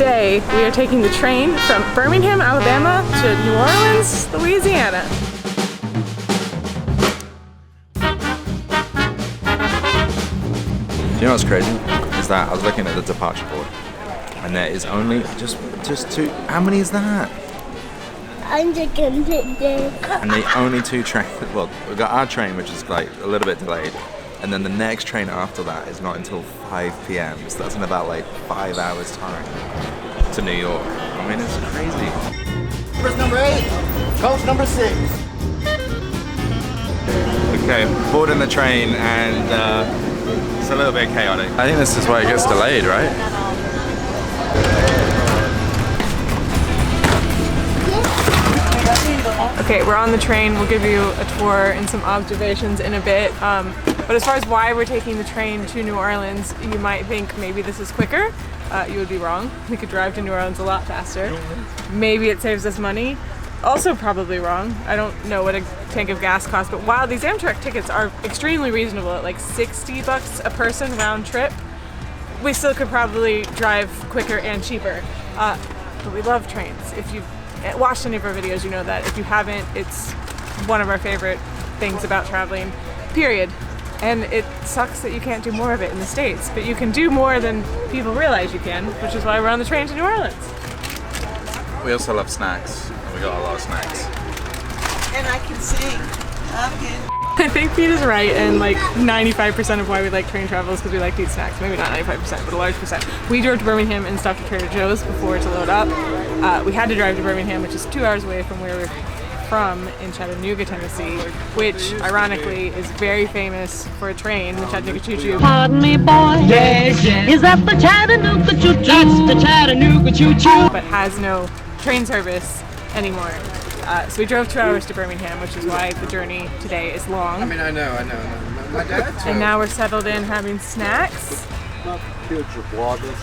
Today, we are taking the train from Birmingham, Alabama to New Orleans, Louisiana. You know what's crazy? Is that I was looking at the departure board and there is only just two. How many is that? I'm just gonna sit there. And the only two trains, well, we've got our train which is like a little bit delayed, and then the next train after that is not until 5 p.m. So that's in about like 5 hours time to New York. I mean, it's crazy. Coach number 8, coach number 6. Okay, boarding the train and it's a little bit chaotic. I think this is why it gets delayed, right? Okay, we're on the train. We'll give you a tour and some observations in a bit. But as far as why we're taking the train to New Orleans, you might think maybe this is quicker. You would be wrong. We could drive to New Orleans a lot faster. Maybe it saves us money. Also probably wrong. I don't know what a tank of gas costs, but while these Amtrak tickets are extremely reasonable at like $60 a person round trip, we still could probably drive quicker and cheaper. But we love trains. If you've watched any of our videos, you know that. If you haven't, it's one of our favorite things about traveling, period. And it sucks that you can't do more of it in the States, but you can do more than people realize you can, which is why we're on the train to New Orleans. We also love snacks. We got a lot of snacks. And I can sing. I think Pete is right, and like 95% of why we like train travel is because we like to eat snacks. Maybe not 95%, but a large percent. We drove to Birmingham and stopped at Trader Joe's before to load up. We had to drive to Birmingham, which is 2 hours away from where we're from in Chattanooga, Tennessee, which ironically is very famous for a train, the Chattanooga Choo Choo. Pardon me, boy. Yes, yes. Is that the Chattanooga Choo Choo? That's the Chattanooga Choo Choo. But has no train service anymore. So we drove 2 hours to Birmingham, which is why the journey today is long. I mean, I know. My dad too. And now we're settled in having snacks. Kids are bloggers.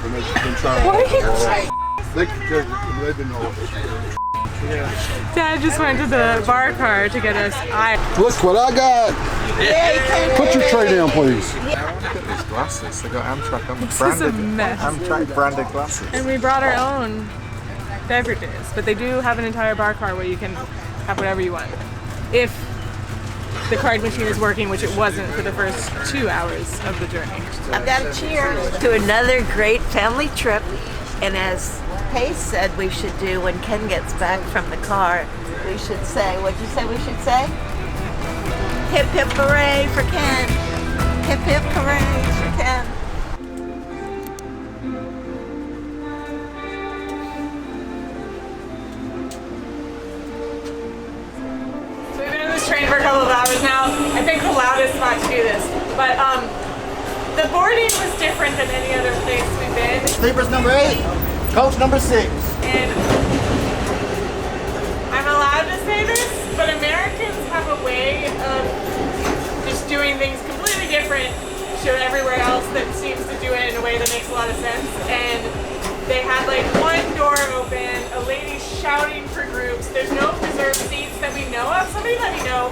And they've been trying. What are you saying? They've been all this. Dad just went to the bar car to get us Look what I got. Put your tray down, please. Look at these glasses. They got Amtrak This is a mess. Amtrak branded glasses. And we brought our own beverages, but they do have an entire bar car where you can have whatever you want. If the card machine is working, which it wasn't for the first 2 hours of the journey. I've got a cheer to another great family trip. And as Pace said we should do when Ken gets back from the car, we should say, what'd you say we should say? Hip hip hooray for Ken. Hip hip hooray for Ken. So we've been in this train for a couple of hours now. I think the loudest spot to do this. But the boarding was different than any other place we've been. Sleepers number 8, coach number 6. And I'm allowed to say this, but Americans have a way of just doing things completely different to everywhere else that seems to do it in a way that makes a lot of sense. And they had like one door open, a lady shouting for groups. There's no reserved seats that we know of. Somebody let me know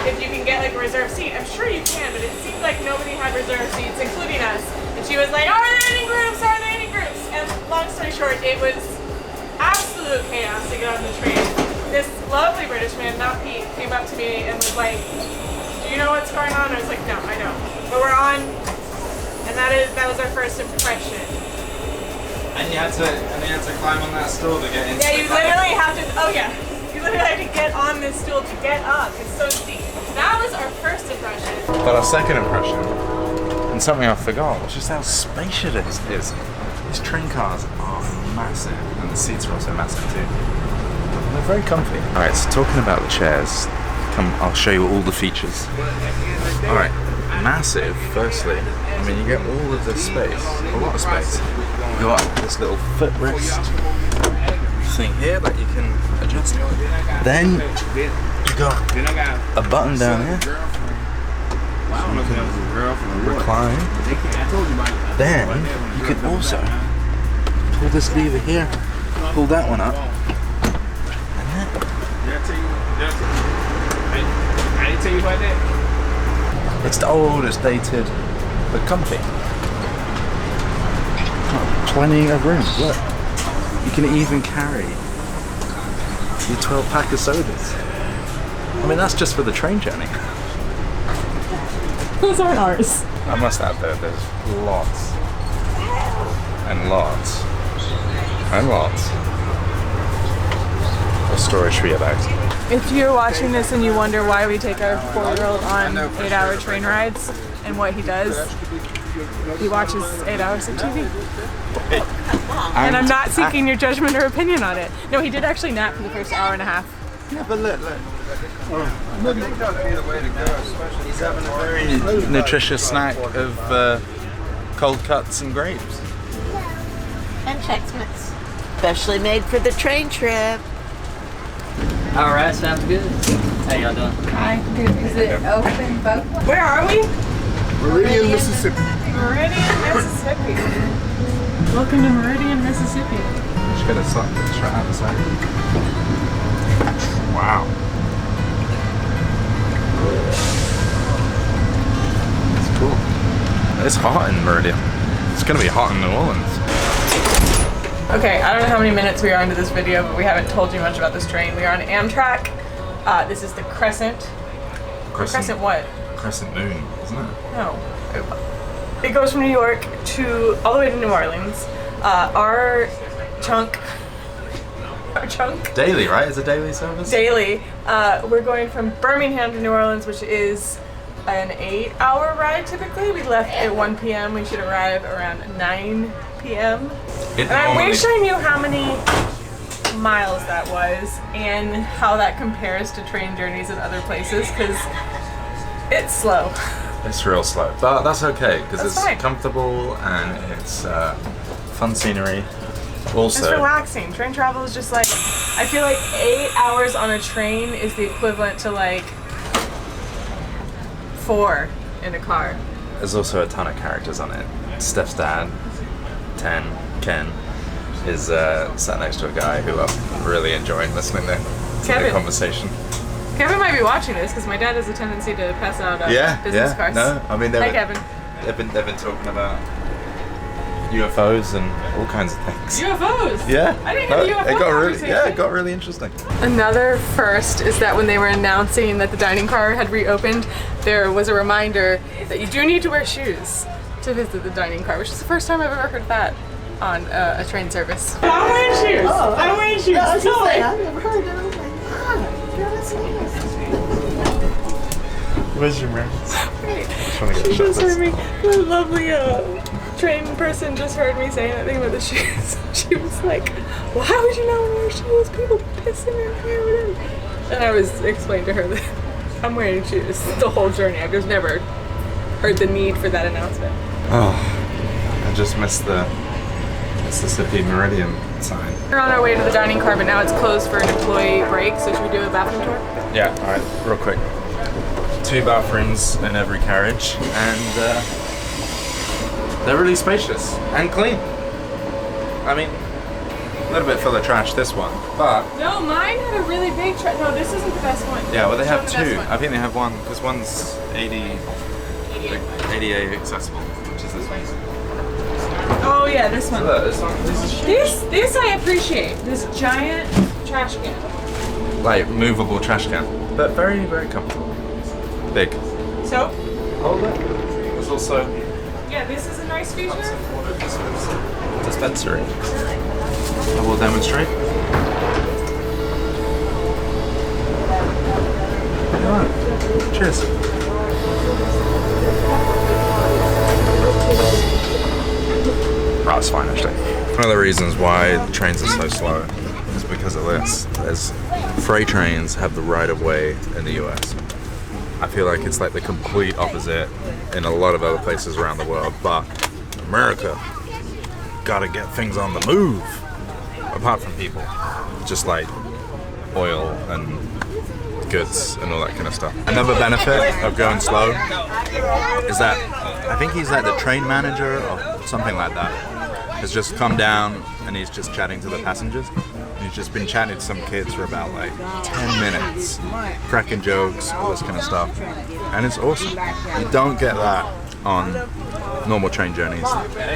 if you can get like a reserved seat. I'm sure you can, but it seemed like nobody had reserved seats, including us. And she was like, are there any groups? Are there any groups? And long story short, it was absolute chaos to get on the train. This lovely British man, not Pete, came up to me and was like, do you know what's going on? I was like, no, I don't. But we're on, and that was our first impression. And you had to climb on that stool to get into Yeah, you literally have to, oh yeah. You literally have to get on this stool to get up. It's so steep. That was our first impression. But our second impression, and something I forgot, was just how spacious it is. These train cars are massive, and the seats are also massive too. And they're very comfy. Alright, so talking about the chairs, I'll show you all the features. Alright, massive, firstly. I mean, you get all of this space, a lot of space. You got this little footrest thing here that you can adjust. Then you got a button down here. So you can recline. Then you can also pull this lever here, pull that one up, and I didn't tell you about that. it's the old, it's dated, but comfy. plenty of room. Look, you can even carry your 12-pack of sodas. I mean, that's just for the train journey. Those aren't ours. I must add though, there's lots and lots and lots of storage for your bags. If you're watching this and you wonder why we take our 4-year-old on 8-hour train rides and what he does, he watches 8 hours of TV. And I'm not seeking your judgment or opinion on it. No, he did actually nap for the first hour and a half. Yeah, but look. He's having a very nutritious snack of cold cuts and grapes. And Chex Mix. Specially made for the train trip. All right, sounds good. How y'all doing? Hi. Is it open both? Where are we? Meridian, Mississippi. Meridian, Mississippi. Welcome to Meridian, Mississippi. Just get a shot out the side. Wow. It's cool. It's hot in Meridian. It's gonna be hot in New Orleans. Okay, I don't know how many minutes we are into this video, but we haven't told you much about this train. We are on Amtrak. This is the Crescent. Crescent what? Crescent Moon, isn't it? No. It goes from New York to all the way to New Orleans. Our chunk. Daily, right? It's a daily service? Daily. We're going from Birmingham to New Orleans, which is an 8-hour ride typically. We left at 1 p.m. We should arrive around 9 p.m. And I wish I knew how many miles that was and how that compares to train journeys in other places, because it's slow. It's real slow, but that's okay because it's fine. comfortable and it's fun scenery. Also, it's relaxing. Train travel is just like, I feel like 8 hours on a train is the equivalent to like 4 in a car. there's also a ton of characters on it. Steph's dad, Ken, is sat next to a guy who I'm really enjoying listening to the conversation. Kevin might be watching this because my dad has a tendency to pass out business cards. No, I mean Hi, Kevin. They've been talking about UFOs and all kinds of things. UFOs? Yeah. I didn't know UFO it got really interesting. Another first is that when they were announcing that the dining car had reopened, there was a reminder that you do need to wear shoes to visit the dining car, which is the first time I've ever heard that on a train service. I'm wearing shoes. I'm wearing shoes. I've never heard that. I was like, God, that's nice. Where's your rings? She just heard me. The lovely train person just heard me saying that thing about the shoes. She was like, "Well, how would you not wear shoes? People piss in their hair." And I was explaining to her that I'm wearing shoes the whole journey. I've just never heard the need for that announcement. Oh, I just missed the Mississippi Meridian sign. We're on our way to the dining car, but now it's closed for an employee break. So should we do a bathroom tour? Yeah. All right. Real quick. 2 bathrooms in every carriage, and they're really spacious and clean. I mean, a little bit full of trash, this one, but... No, mine had a really big trash. No, this isn't the best one. Yeah, well, they have Show the 2. best one. I think they have one, because one's ADA accessible, which is this one. Oh yeah, this one. Look, this one. This I appreciate. This giant trash can. Like, movable trash can, but very, very comfortable. Big. So? Hold it. There's also... Yeah, this is a nice feature. dispensary. I will demonstrate. Alright. Cheers. Right, it's fine actually. One of the reasons why the trains are so slow is because of this. Freight trains have the right of way in the US. I feel like it's like the complete opposite in a lot of other places around the world, but America gotta get things on the move. Apart from people, just like oil and goods and all that kind of stuff. Another benefit of going slow is that I think he's like the train manager or something like that. Has just come down and he's just chatting to the passengers. He's just been chatting to some kids for about like 10 minutes, cracking jokes, all this kind of stuff. And it's awesome. You don't get that on normal train journeys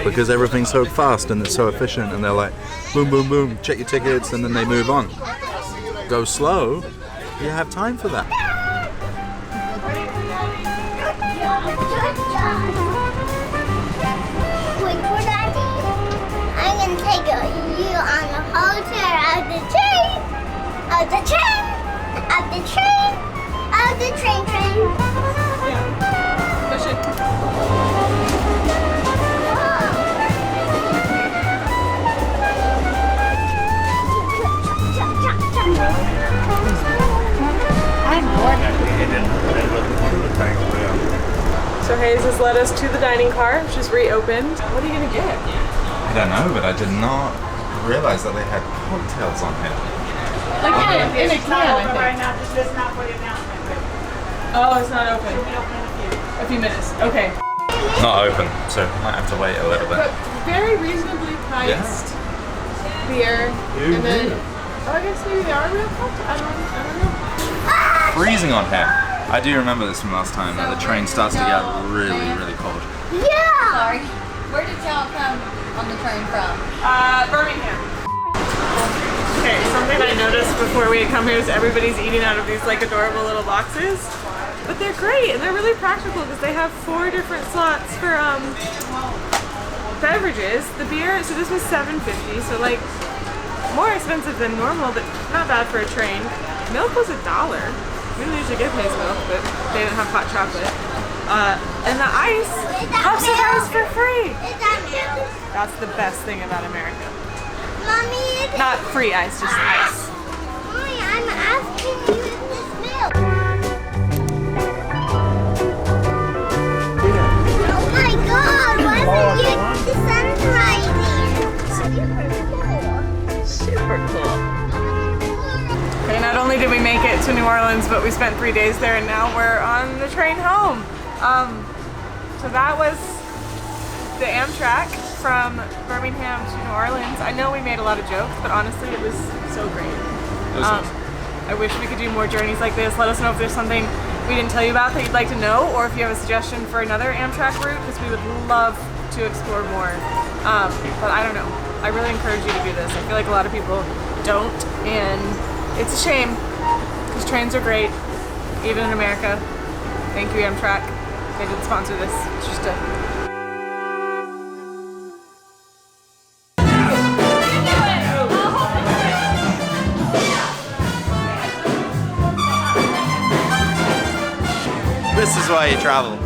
because everything's so fast and it's so efficient, and they're like boom boom boom, check your tickets, and then they move on. Go slow, you have time for that. Wait for Daddy. I'm gonna take you on the whole tour of the train, of the train, of the train, of the train. Push it. So Hayes has led us to the dining car, which is reopened. What are you gonna get? I don't know, but I did not realize that they had cocktails on here. Like in a can, I think. Right now, just not for the announcement. Oh, it's not open. It'll be open in a few. A few minutes. Okay. Not open, so might have to wait a little But bit. very reasonably priced beer. And then oh, I guess maybe they are real cocktails. I don't know. Freezing on here. I do remember this from last time, that the train starts to get really, really cold. Yeah. Sorry. Where did y'all come on the train from? Birmingham. Okay, something I noticed before we had come here is everybody's eating out of these like adorable little boxes. But they're great and they're really practical because they have 4 different slots for beverages. The beer, so this was $7.50, so like more expensive than normal, but not bad for a train. Milk was $1. We don't usually get Hayes milk, but they didn't have hot chocolate. And the ice, cups of ice for free. Is that milk? That's the best thing about America. Mommy, is Not free ice, just ice. Mommy, I'm asking you if this milk. Oh my God! Why would you the sun's rising? Super cool. Okay, not only did we make it to New Orleans, but we spent 3 days there, and now we're on the train home. So that was the Amtrak from Birmingham to New Orleans. I know we made a lot of jokes, but honestly, it was so great. I wish we could do more journeys like this. Let us know if there's something we didn't tell you about that you'd like to know, or if you have a suggestion for another Amtrak route, because we would love to explore more. But I don't know. I really encourage you to do this. I feel like a lot of people don't, and it's a shame, because trains are great, even in America. Thank you, Amtrak. They didn't sponsor this. It's just a... This is why you travel.